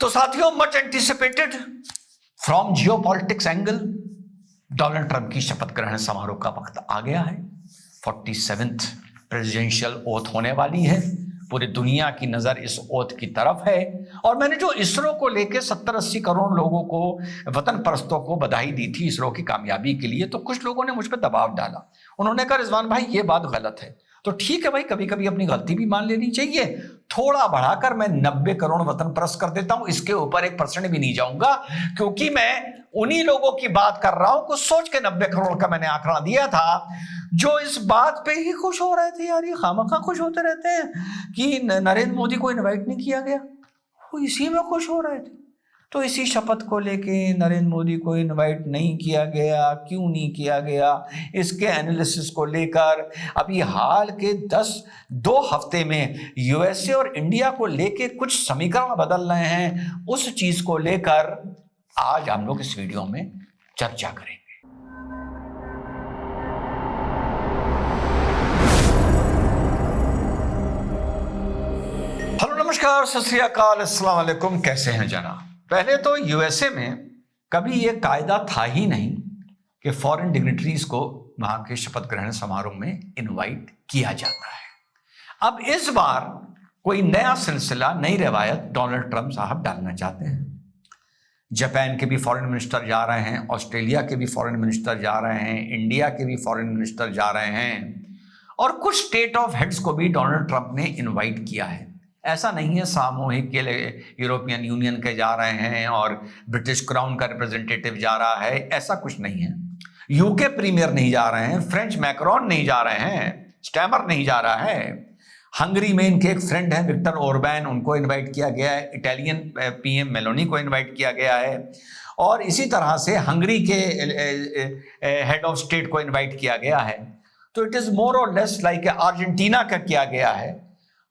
तो साथियों, much anticipated from geopolitics angle, Donald Trump की शपथ ग्रहण समारोह का वक्त आ गया है। 47th प्रेसिडेंशियल ओथ होने वाली है। पूरी दुनिया की नजर इस ओथ की तरफ है। और मैंने जो इसरो को लेके 70-80 करोड़ लोगों को, वतन परस्तों को बधाई दी थी इसरो की कामयाबी के लिए, तो कुछ लोगों ने मुझ पर दबाव डाला। उन्होंने कहा, रिजवान भाई ये बात गलत है। तो ठीक है भाई, कभी कभी अपनी गलती भी मान लेनी चाहिए। थोड़ा बढ़ाकर मैं 90 करोड़ वतन परस्त कर देता हूं, इसके ऊपर 1% भी नहीं जाऊंगा, क्योंकि मैं उन्हीं लोगों की बात कर रहा हूं कुछ सोच के 90 करोड़ का मैंने आंकड़ा दिया था, जो इस बात पे ही खुश हो रहे थे। यार ये खामखा खुश होते रहते हैं कि नरेंद्र मोदी को इनवाइट नहीं किया गया, वो इसी में खुश हो रहे थे। तो इसी शपथ को लेके नरेंद्र मोदी को इनवाइट नहीं किया गया, क्यों नहीं किया गया, इसके एनालिसिस को लेकर अभी हाल के 2 हफ्ते में यूएसए और इंडिया को लेके कुछ समीकरण बदल रहे हैं, उस चीज को लेकर आज हम लोग इस वीडियो में चर्चा करेंगे। हेलो, नमस्कार, सत श्री अकाल, अस्सलाम वालेकुम। कैसे हैं जनाब? पहले तो यूएसए में कभी यह कायदा था ही नहीं कि फॉरेन डिग्निटरीज को वहां के शपथ ग्रहण समारोह में इनवाइट किया जाता है। अब इस बार कोई नया सिलसिला, नई रवायत डोनाल्ड ट्रंप साहब डालना चाहते हैं। जापान के भी फॉरेन मिनिस्टर जा रहे हैं, ऑस्ट्रेलिया के भी फॉरेन मिनिस्टर जा रहे हैं, इंडिया के भी फॉरेन मिनिस्टर जा रहे हैं, और कुछ स्टेट ऑफ हेड्स को भी डोनाल्ड ट्रंप ने इनवाइट किया है। ऐसा नहीं है सामूहिक के यूरोपियन यूनियन के जा रहे हैं और ब्रिटिश क्राउन का रिप्रेजेंटेटिव जा रहा है, ऐसा कुछ नहीं है। यूके प्रीमियर नहीं जा रहे हैं, फ्रेंच मैक्रोन नहीं जा रहे हैं, स्टैमर नहीं जा रहा है, हंगरी में इनके एक फ्रेंड हैं विक्टर ओरबैन, उनको इनवाइट किया गया है, इटालियन पीएम मेलोनी को इनवाइट किया गया है, और इसी तरह से हंगरी के हेड ऑफ स्टेट को इनवाइट किया गया है। तो इट इज मोर और लेस लाइक अर्जेंटीना का किया गया है।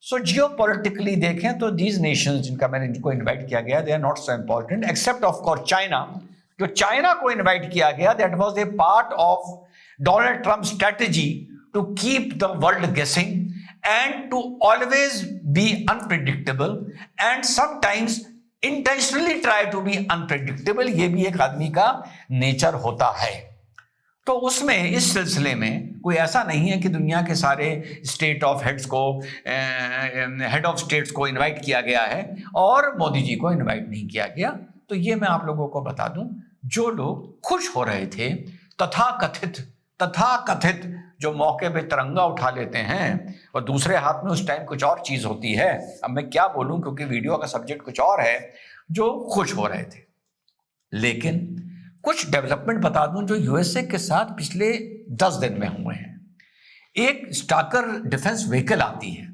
सो जियोपॉलिटिकली देखें तो दीज नेशंस जिनका मैंने इनको इनवाइट किया गया, they are not so important, except of course China. जो चाइना को इनवाइट किया गया, that was a part of Donald Trump strategy to keep the world guessing and to always be unpredictable and sometimes intentionally try to be unpredictable। ये भी एक आदमी का nature होता है। तो उसमें इस सिलसिले में कोई ऐसा नहीं है कि दुनिया के सारे स्टेट ऑफ हेड्स को, हेड ऑफ स्टेट्स को इनवाइट किया गया है और मोदी जी को इनवाइट नहीं किया गया। तो ये मैं आप लोगों को बता दूं, जो लोग खुश हो रहे थे, तथाकथित जो मौके पे तिरंगा उठा लेते हैं और दूसरे हाथ में उस टाइम कुछ और चीज होती है, अब मैं क्या बोलूं क्योंकि वीडियो का सब्जेक्ट कुछ और है, जो खुश हो रहे थे। लेकिन कुछ डेवलपमेंट बता दूं जो यूएसए के साथ पिछले 10 दिन में हुए हैं। एक स्टाकर डिफेंस व्हीकल आती है,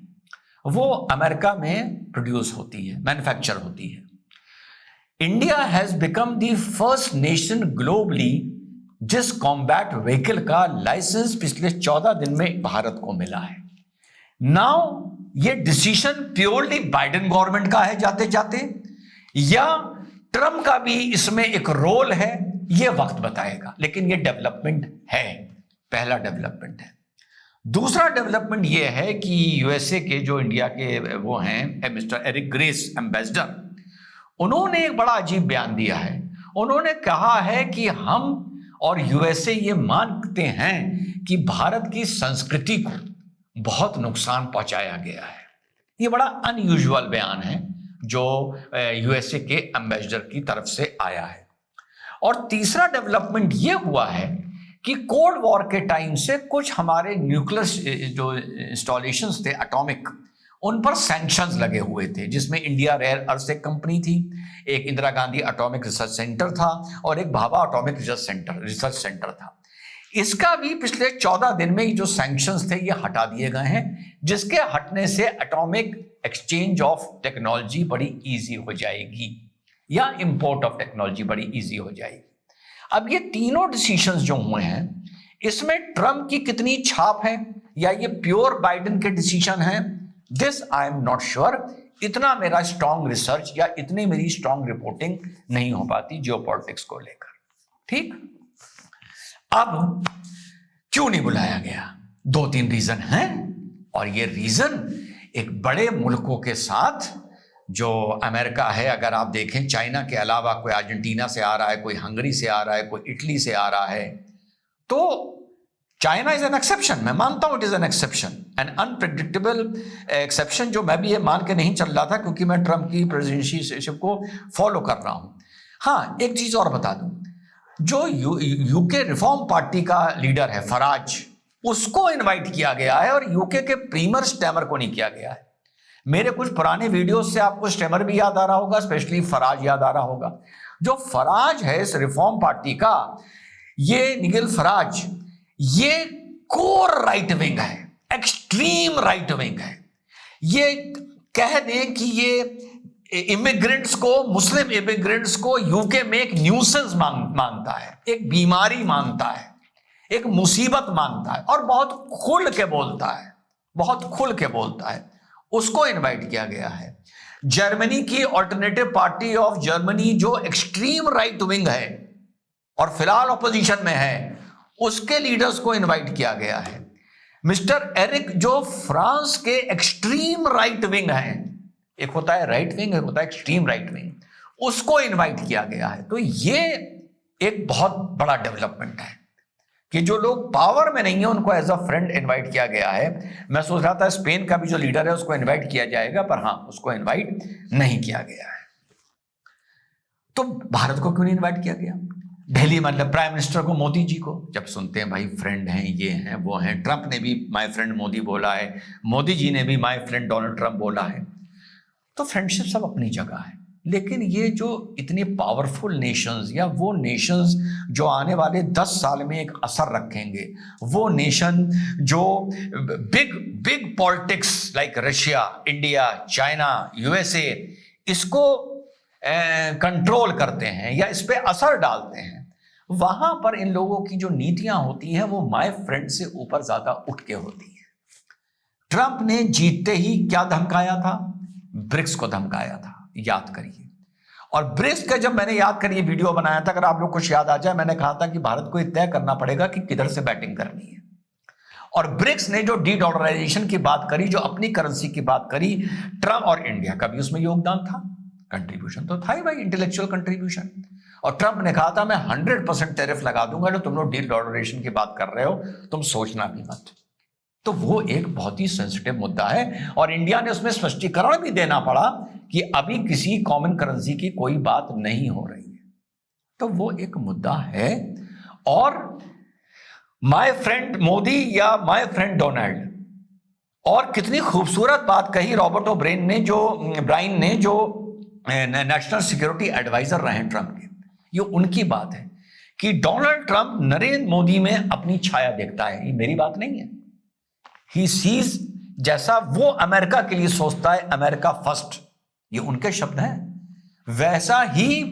वो अमेरिका में प्रोड्यूस होती है, मैन्युफैक्चर होती है। India has become the first nation globally जिस कॉम्बैट व्हीकल का लाइसेंस पिछले 14 दिन में भारत को मिला है। नाउ ये डिसीजन प्योरली बाइडेन गवर्नमेंट का है जाते जाते, या ट्रम्प का भी इसमें एक रोल है, ये वक्त बताएगा। लेकिन ये डेवलपमेंट है, पहला डेवलपमेंट है। दूसरा डेवलपमेंट ये है कि यूएसए के जो इंडिया के वो हैं, मिस्टर एरिक ग्रेस एम्बेसडर, उन्होंने एक बड़ा अजीब बयान दिया है। उन्होंने कहा है कि हम और यूएसए ये मानते हैं कि भारत की संस्कृति को बहुत नुकसान पहुंचाया गया है। ये बड़ा अनयूजुअल बयान है जो यूएसए के एम्बेसडर की तरफ से आया है। और तीसरा डेवलपमेंट ये हुआ है कि कोल्ड वॉर के टाइम से कुछ हमारे न्यूक्लियर जो इंस्टॉलेशंस थे एटॉमिक, उन पर सैंक्शंस लगे हुए थे, जिसमें इंडिया रेयर अर्थ एक कंपनी थी, एक Indira Gandhi atomic research centre था और एक भाभा एटॉमिक रिसर्च सेंटर था। इसका भी पिछले 14 दिन में जो सैंक्शंस थे ये हटा दिए गए हैं, जिसके हटने से एटॉमिक एक्सचेंज ऑफ टेक्नोलॉजी बड़ी इजी हो जाएगी, या इंपोर्ट ऑफ टेक्नोलॉजी बड़ी इजी हो जाएगी। अब ये तीनों डिसीजंस जो हुए हैं, इसमें ट्रम्प की कितनी छाप है, या ये प्योर बाइडेन के डिसीजन है, this I am not sure. इतना मेरा स्ट्रॉन्ग रिसर्च या इतनी मेरी स्ट्रॉन्ग रिपोर्टिंग नहीं हो पाती जियोपॉलिटिक्स को लेकर। ठीक, अब क्यों नहीं बुलाया गया? 2-3 रीजन हैं, और ये रीजन एक बड़े मुल्कों के साथ जो अमेरिका है, अगर आप देखें चाइना के अलावा कोई अर्जेंटीना से आ रहा है, कोई हंगरी से आ रहा है, कोई इटली से आ रहा है, तो चाइना इज एन एक्सेप्शन। मैं मानता हूं it is an exception, an unpredictable exception, जो मैं भी ये मान के नहीं चल रहा था क्योंकि मैं ट्रंप की प्रेसिडेंसीशिप को फॉलो कर रहा हूं। हाँ, एक चीज और बता दूं, जो यूके रिफॉर्म पार्टी का लीडर है फराज, उसको इनवाइट किया गया है और यूके के प्रीमियर स्टेमर को नहीं किया गया है। मेरे कुछ पुराने वीडियोस से आपको स्टेमर भी याद आ रहा होगा, स्पेशली फराज याद आ रहा होगा। जो फराज है इस रिफॉर्म पार्टी का, ये निगिल फराज, ये कोर राइट विंग है, एक्सट्रीम राइट विंग है। ये कह दें कि ये इमिग्रेंट्स को, मुस्लिम इमिग्रेंट्स को यूके में एक न्यूसेंस मानता है, एक बीमारी मानता है, एक मुसीबत मानता है, और बहुत खुल के बोलता है, बहुत खुल के बोलता है। उसको इनवाइट किया गया है। जर्मनी की ऑल्टरनेटिव पार्टी ऑफ जर्मनी, जो एक्सट्रीम राइट विंग है और फिलहाल ऑपोजिशन में है, उसके लीडर्स को इनवाइट किया गया है। मिस्टर एरिक, जो फ्रांस के एक्सट्रीम राइट विंग हैं, एक होता है राइट विंग, एक होता है एक्सट्रीम राइट विंग, उसको इनवाइट किया गया है। तो ये एक बहुत बड़ा डेवलपमेंट है कि जो लोग पावर में नहीं है उनको एज अ फ्रेंड इनवाइट किया गया है। मैं सोच रहा था स्पेन का भी जो लीडर है उसको इनवाइट किया जाएगा, पर हाँ, उसको इनवाइट नहीं किया गया है। तो भारत को क्यों नहीं इनवाइट किया गया? दिल्ली मतलब प्राइम मिनिस्टर को, मोदी जी को जब सुनते हैं भाई फ्रेंड हैं, ये हैं, वो हैं, ट्रंप ने भी माय फ्रेंड मोदी बोला है, मोदी जी ने भी माय फ्रेंड डोनाल्ड ट्रंप बोला है, तो फ्रेंडशिप सब अपनी जगह है। लेकिन ये जो इतने पावरफुल नेशंस, या वो नेशंस जो आने वाले 10 साल में एक असर रखेंगे, वो नेशन जो big big politics like Russia, India, China, USA, इसको कंट्रोल करते हैं या इस पे असर डालते हैं, वहां पर इन लोगों की जो नीतियां होती हैं वो माय फ्रेंड से ऊपर ज्यादा उठ के होती है। ट्रंप ने जीतते ही क्या धमकाया था? ब्रिक्स को धमकाया था, याद करिए। और ब्रिक्स का जब मैंने याद करिए वीडियो बनाया था, अगर आप लोग कुछ याद आ जाए, मैंने कहा था कि भारत को तय करना पड़ेगा कि किधर से बैटिंग करनी है। और ब्रिक्स ने जो डी डॉलराइजेशन की बात करी, जो अपनी करेंसी की बात करी, ट्रंप और इंडिया का भी उसमें योगदान था, कंट्रीब्यूशन तो था ही भाई, इंटेलेक्चुअल कंट्रीब्यूशन। और ट्रंप ने कहा था मैं 100% टैरिफ लगा दूंगा, जो तुम लोग डी डॉलराइजेशन की बात कर रहे हो, तुम सोचना भी मत। तो वो एक बहुत ही सेंसिटिव मुद्दा है और इंडिया ने उसमें स्पष्टीकरण भी देना पड़ा कि अभी किसी कॉमन करेंसी की कोई बात नहीं हो रही है। तो वो एक मुद्दा है। और माय फ्रेंड मोदी या माय फ्रेंड डोनाल्ड, और कितनी खूबसूरत बात कही रॉबर्ट ओब्रायन ने, ब्राइन ने, जो नेशनल सिक्योरिटी एडवाइजर रहे हैं ट्रंप के। ये उनकी बात है कि डोनाल्ड ट्रंप नरेंद्र मोदी में अपनी छाया देखता है। ये मेरी बात नहीं है। ही सीज, जैसा वो अमेरिका के लिए सोचता है, अमेरिका फर्स्ट, ये उनके शब्द हैं, वैसा ही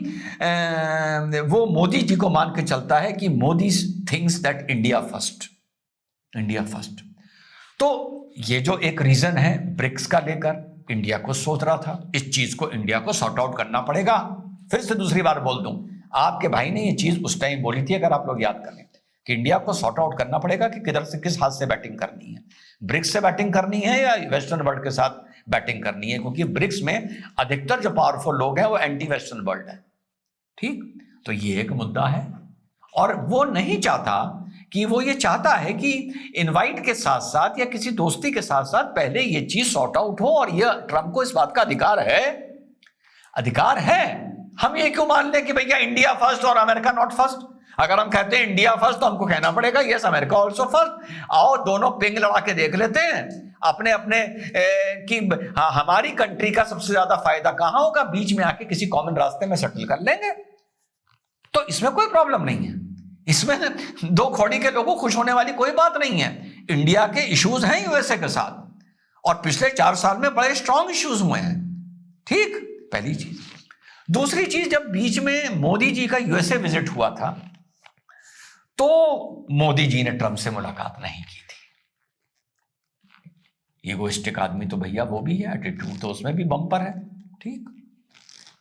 वो मोदी जी को मान के चलता है कि Modi thinks that India first, India first. तो ये जो एक रीजन है ब्रिक्स का लेकर, इंडिया को सोच रहा था इस चीज को इंडिया को सॉर्ट आउट करना पड़ेगा। फिर से दूसरी बार बोल दूं, आपके भाई ने ये चीज उस टाइम बोली थी, अगर आप लोग याद करें, कि इंडिया को सॉर्ट आउट करना पड़ेगा कि किधर से, किस हाथ से बैटिंग करनी है, ब्रिक्स से बैटिंग करनी है या वेस्टर्न वर्ल्ड के साथ बैटिंग करनी है, क्योंकि ब्रिक्स में अधिकतर जो पावरफुल लोग हैं वो एंटी वेस्टर्न वर्ल्ड है। ठीक, तो ये एक मुद्दा है। और वो नहीं चाहता कि, वो ये चाहता है कि इनवाइट के साथ साथ या किसी दोस्ती के साथ साथ पहले ये चीज सॉर्ट आउट हो। और ये ट्रंप को इस बात का अधिकार है, अधिकार है। हम ये क्यों मान लें कि भैया इंडिया फर्स्ट और अमेरिका नॉट फर्स्ट? अगर हम कहते हैं इंडिया फर्स्ट तो हमको कहना पड़ेगा यस अमेरिका ऑल्सो फर्स्ट। आओ दोनों पिंग लड़ा के देख लेते हैं अपने अपने कि हाँ, हमारी कंट्री का सबसे ज्यादा फायदा कहां होगा, बीच में आके किसी कॉमन रास्ते में सेटल कर लेंगे। तो इसमें कोई प्रॉब्लम नहीं है, इसमें दो खोड़ी के लोगों खुश होने वाली कोई बात नहीं है। इंडिया के इश्यूज हैं यूएसए के साथ, और पिछले 4 साल में बड़े स्ट्रांग इश्यूज हुए हैं। ठीक, पहली चीज। दूसरी चीज, जब बीच में मोदी जी का यूएसए विजिट हुआ था तो मोदी जी ने ट्रंप से मुलाकात नहीं की थी। ईगोइस्टिक आदमी तो भैया वो भी है, एटीट्यूड तो उसमें भी बम्पर है। ठीक,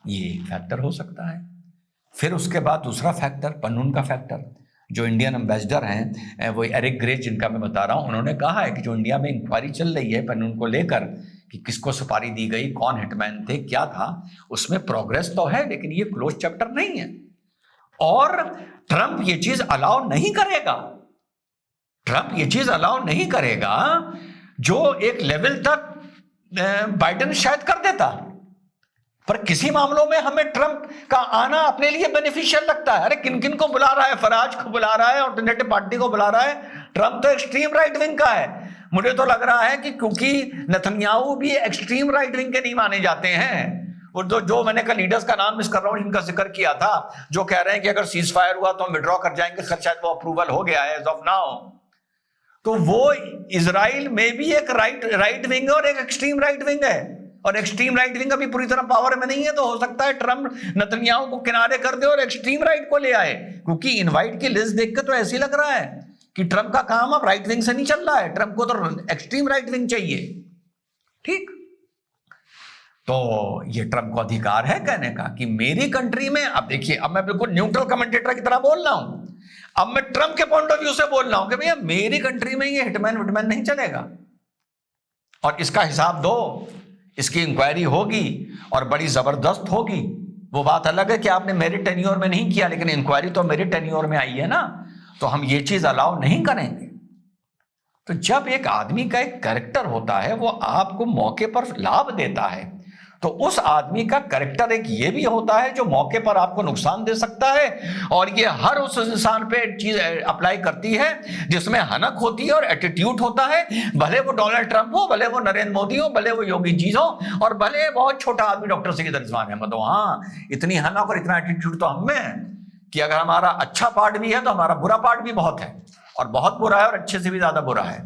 ये एक फैक्टर हो सकता है। फिर उसके बाद दूसरा फैक्टर, पन्नून का फैक्टर। जो इंडियन एम्बेसडर हैं, वो एरिक ग्रे जिनका मैं बता रहा हूं, उन्होंने कहा है कि जो इंडिया में इंक्वायरी चल रही है पन्नून को लेकर कि किसको सुपारी दी गई, कौन हिटमैन थे, क्या था, उसमें प्रोग्रेस तो है लेकिन ये क्लोज चैप्टर नहीं है। और ट्रंप ये चीज अलाउ नहीं करेगा, ट्रंप ये चीज अलाउ नहीं करेगा जो एक लेवल तक बाइडेन शायद कर देता, पर किसी मामलों में हमें ट्रंप का आना अपने लिए बेनिफिशियल लगता है। अरे किन किन को बुला रहा है, फराज को बुला रहा है, ऑल्टरनेटिव पार्टी को बुला रहा है। ट्रंप तो एक्सट्रीम राइट विंग का है। मुझे तो लग रहा है कि क्योंकि नेतन्याहू भी एक्सट्रीम राइट विंग के नहीं माने जाते हैं, और जो मैंने कल लीडर्स का नाम मिस कर रहा हूं जिनका जिक्र किया था, जो कह रहे हैं कि अगर सीज फायर हुआ तो हम विड्रॉ कर जाएंगे, शायद वो अप्रूवल हो गया है एज ऑफ नाउ, तो वो इजराइल में भी एक राइट विंग और एक एक्सट्रीम राइट विंग है, और एक्सट्रीम राइट विंग अभी पूरी तरह पावर में नहीं है। तो हो सकता है ट्रंप नेतन्याहू को किनारे कर दे और एक्सट्रीम राइट को ले आए, क्योंकि इनवाइट की लिस्ट देख के तो ऐसे लग रहा है कि ट्रंप का काम अब राइट विंग से नहीं चल रहा है, ट्रंप को तो एक्सट्रीम राइट विंग चाहिए। ठीक, तो ये ट्रंप को अधिकार है कहने का कि मेरी कंट्री में, अब देखिए अब मैं बिल्कुल न्यूट्रल कमेंटेटर की तरह बोल रहा हूं, अब मैं ट्रंप के पॉइंट ऑफ व्यू से बोल रहा हूं कि भैया मेरी कंट्री में ये हिटमैन नहीं चलेगा, और इसका हिसाब दो, इसकी इंक्वायरी होगी और बड़ी जबरदस्त होगी। वो बात अलग है कि आपने मेरे टेन्योर में नहीं किया, लेकिन इंक्वायरी तो मेरे टेन्योर में आई है ना, तो हम ये चीज अलाउ नहीं करेंगे। तो जब एक आदमी का एक कैरेक्टर होता है, वो आपको मौके पर लाभ देता है, तो उस आदमी का कैरेक्टर एक ये भी होता है जो मौके पर आपको नुकसान दे सकता है, और ये हर उस इंसान पे चीज अप्लाई करती है जिसमें हनक होती है और एटीट्यूड होता है, भले वो डोनाल्ड ट्रंप हो, भले वो नरेंद्र मोदी हो, भले वो योगी जी हो, और भले बहुत छोटा आदमी डॉक्टर सईद रिजवान अहमद हो। हाँ, इतनी हनक और इतना एटीट्यूड तो हम में है कि अगर हमारा अच्छा पार्ट भी है तो हमारा बुरा पार्ट भी बहुत है, और बहुत बुरा है और अच्छे से भी ज्यादा बुरा है।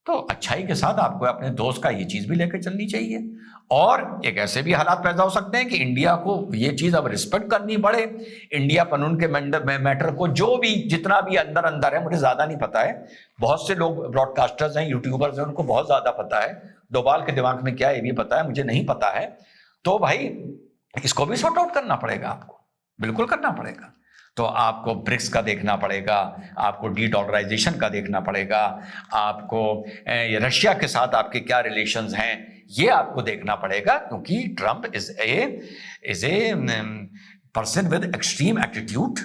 तो अच्छाई के साथ आपको अपने दोस्त का ये चीज भी लेकर चलनी चाहिए। और एक ऐसे भी हालात पैदा हो सकते हैं कि इंडिया को ये चीज अब रिस्पेक्ट करनी पड़े, इंडिया कानून के मैटर को, जो भी जितना भी अंदर अंदर है, मुझे ज्यादा नहीं पता है, बहुत से लोग ब्रॉडकास्टर्स हैं, यूट्यूबर्स हैं, उनको बहुत ज्यादा पता है, डोभाल के दिमाग में क्या है ये भी पता है, मुझे नहीं पता है। तो भाई इसको भी सॉर्ट आउट करना पड़ेगा, आपको बिल्कुल करना पड़ेगा। तो आपको ब्रिक्स का देखना पड़ेगा, आपको डीडॉलराइजेशन का देखना पड़ेगा, आपको रशिया के साथ आपके क्या रिलेशंस हैं ये आपको देखना पड़ेगा, क्योंकि Trump is a person with extreme attitude.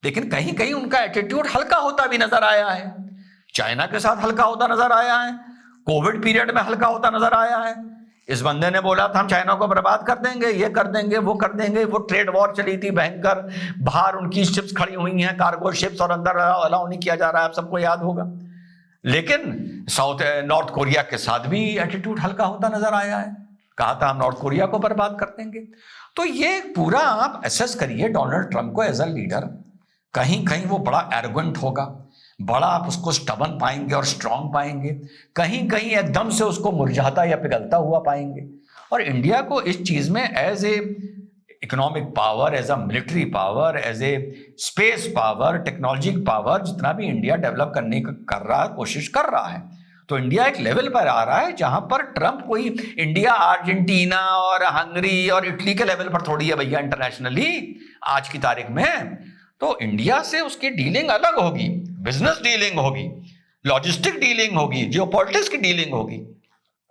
लेकिन कहीं कहीं उनका एटीट्यूड हल्का होता भी नजर आया है, चाइना के साथ हल्का होता नजर आया है, कोविड पीरियड में हल्का होता नजर आया है। इस बंदे ने बोला था हम चाइना को बर्बाद कर देंगे, ये कर देंगे, वो कर देंगे, वो ट्रेड वॉर चली थी भयंकर, बाहर उनकी शिप्स खड़ी हुई हैं, कार्गो शिप्स, और अंदर अलाउ नहीं किया जा रहा है, आप सबको याद होगा। लेकिन नॉर्थ कोरिया के साथ भी एटीट्यूड हल्का होता नजर आया है, कहा था हम नॉर्थ कोरिया को बर्बाद कर देंगे। तो ये पूरा आप एसेस करिए डोनाल्ड ट्रंप को एज अ लीडर, कहीं कहीं वो बड़ा एरोगेंट होगा, बड़ा आप उसको स्टबन पाएंगे और स्ट्रांग पाएंगे, कहीं कहीं एकदम से उसको मुरझाता या पिघलता हुआ पाएंगे। और इंडिया को इस चीज में as a economic power, as a military power, as a space power, technology power, जितना भी इंडिया डेवलप करने का कर रहा है, कोशिश कर रहा है, तो इंडिया एक लेवल पर आ रहा है जहां पर ट्रंप कोई इंडिया अर्जेंटीना और हंगरी और इटली के लेवल पर थोड़ी है भैया इंटरनेशनली आज की तारीख में। तो इंडिया से उसकी डीलिंग अलग होगी, बिजनेस डीलिंग होगी, लॉजिस्टिक डीलिंग होगी, जियोपॉलिटिक्स की डीलिंग होगी,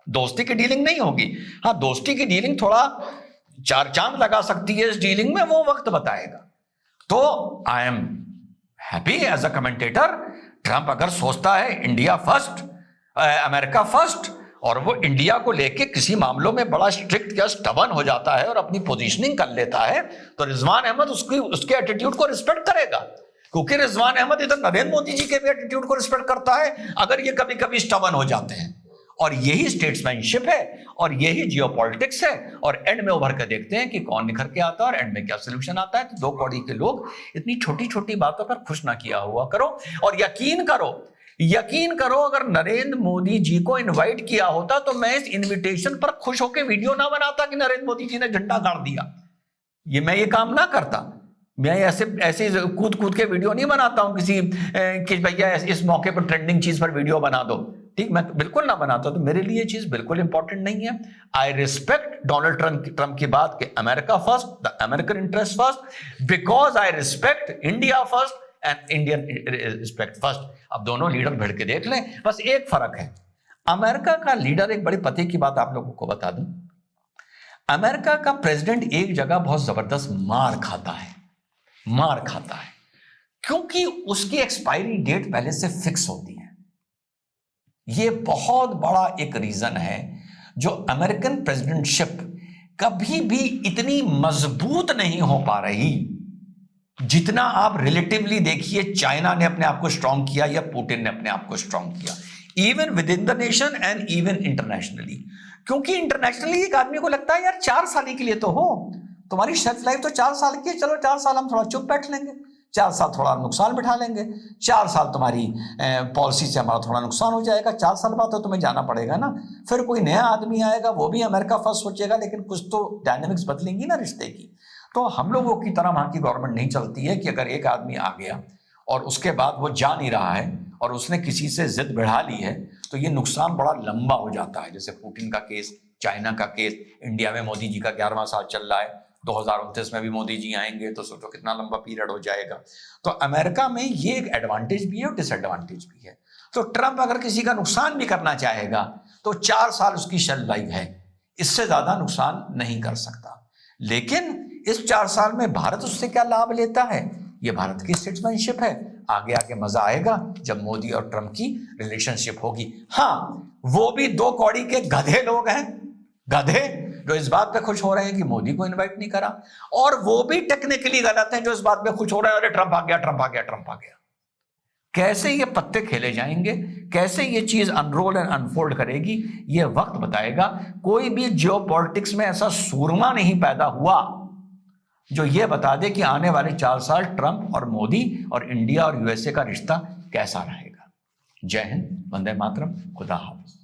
दोस्ती की डीलिंग नहीं होगी। हाँ, दोस्ती की डीलिंग थोड़ा चार चांद लगा सकती है इस डीलिंग में, वो वक्त बताएगा। तो I am happy as a commentator, Trump अगर सोचता है इंडिया फर्स्ट, अमेरिका फर्स्ट, और वो इंडिया को लेके किसी मामलों में बड़ा स्ट्रिक्ट या स्टबन हो जाता है और अपनी पोजीशनिंग कर लेता है, तो रिजवान अहमद उसके एटीट्यूड को रिस्पेक्ट करेगा, क्योंकि रिजवान अहमद इधर नरेंद्र मोदी जी के भी एटीट्यूड को रिस्पेक्ट करता है अगर ये कभी कभी स्टबन हो जाते हैं। और यही स्टेट्समैनशिप है और यही जियोपॉलिटिक्स है, और एंड में उभर कर देखते हैं कि कौन निखर के आता है और एंड में क्या सोल्यूशन आता है। तो दो कौड़ी के लोग इतनी छोटी छोटी बातों पर खुश ना किया हुआ करो, और यकीन करो अगर नरेंद्र मोदी जी को इनवाइट किया होता तो मैं इस इनविटेशन पर खुश होकर वीडियो ना बनाता कि नरेंद्र मोदी जी ने झंडा गाड़ दिया। मैं ये काम ना करता, मैं ऐसे कूद के वीडियो नहीं बनाता हूं कि भैया इस मौके पर ट्रेंडिंग चीज पर वीडियो बना दो, ठीक, मैं बिल्कुल ना बनाता। तो मेरे लिए चीज बिल्कुल इंपॉर्टेंट नहीं है। आई रिस्पेक्ट डोनाल्ड ट्रंप की बात कि America first, the American interest first, because I respect India first and Indian respect first. अब दोनों लीडर भिड़ के देख लें, बस एक फर्क है, अमेरिका का लीडर, एक बड़े पते की बात आप लोगों को बता दूं, अमेरिका का प्रेसिडेंट एक जगह बहुत जबरदस्त मार खाता है क्योंकि उसकी एक्सपायरी डेट पहले से फिक्स होती है। यह बहुत बड़ा एक रीजन है जो अमेरिकन प्रेसिडेंटशिप कभी भी इतनी मजबूत नहीं हो पा रही जितना आप रिलेटिवली देखिए चाइना ने अपने आप को स्ट्रांग किया या पुतिन ने अपने आप को स्ट्रांग किया, even with in the nation and even internationally. क्योंकि इंटरनेशनली एक आदमी को लगता है यार 4 साल के लिए तो हो, तुम्हारी शेल्फ लाइफ तो 4 साल की है, चलो 4 साल हम थोड़ा चुप बैठ लेंगे, 4 साल थोड़ा नुकसान बिठा लेंगे, 4 साल तुम्हारी पॉलिसी से हमारा थोड़ा नुकसान हो जाएगा, 4 साल बाद तो तुम्हें जाना पड़ेगा ना। फिर कोई नया आदमी आएगा, वो भी अमेरिका फर्स्ट सोचेगा, लेकिन कुछ तो डायनेमिक्स बदलेंगी ना रिश्ते की। तो हम लोगों की तरह वहां की गवर्नमेंट नहीं चलती है कि अगर एक आदमी आ गया और उसके बाद वो जा नहीं रहा है और उसने किसी से जिद बढ़ा ली है तो ये नुकसान बड़ा लंबा हो जाता है। जैसे पुतिन का केस, चाइना का केस, इंडिया में मोदी जी का 11वां साल चल रहा है, 2029 में भी मोदी जी आएंगे, तो सोचो कितना लंबा पीरियड हो जाएगा। तो अमेरिका में ये एक एडवांटेज भी है और डिसएडवांटेज भी है। तो ट्रंप अगर किसी का नुकसान भी करना चाहेगा तो 4 साल उसकी शेल्फ लाइफ है, इससे ज्यादा नुकसान नहीं कर सकता। लेकिन इस 4 साल में भारत उससे क्या लाभ लेता है, ये भारत की सिटीजनशिप है। आगे आगे मजा आएगा जब मोदी और ट्रंप की रिलेशनशिप होगी। हाँ, वो भी 2 कौड़ी के गधे लोग हैं, गधे जो इस बात पे खुश हो रहे हैं कि मोदी को इनवाइट नहीं करा, और वो भी टेक्निकली गलत हैं जो इस बात पे खुश हो रहे हैं अरे ट्रंप आ गया, ट्रंप आ गया, ट्रंप आ गया। कैसे ये पत्ते खेले जाएंगे, कैसे ये चीज अनरोल एंड अनफोल्ड करेगी, ये वक्त बताएगा। कोई भी जियोपॉलिटिक्स में ऐसा सूरमा नहीं पैदा हुआ जो ये बता दे कि आने वाले 4 साल ट्रंप और मोदी और इंडिया और यूएसए का रिश्ता कैसा रहेगा। जय हिंद, वंदे मातरम, खुदा हाफिज।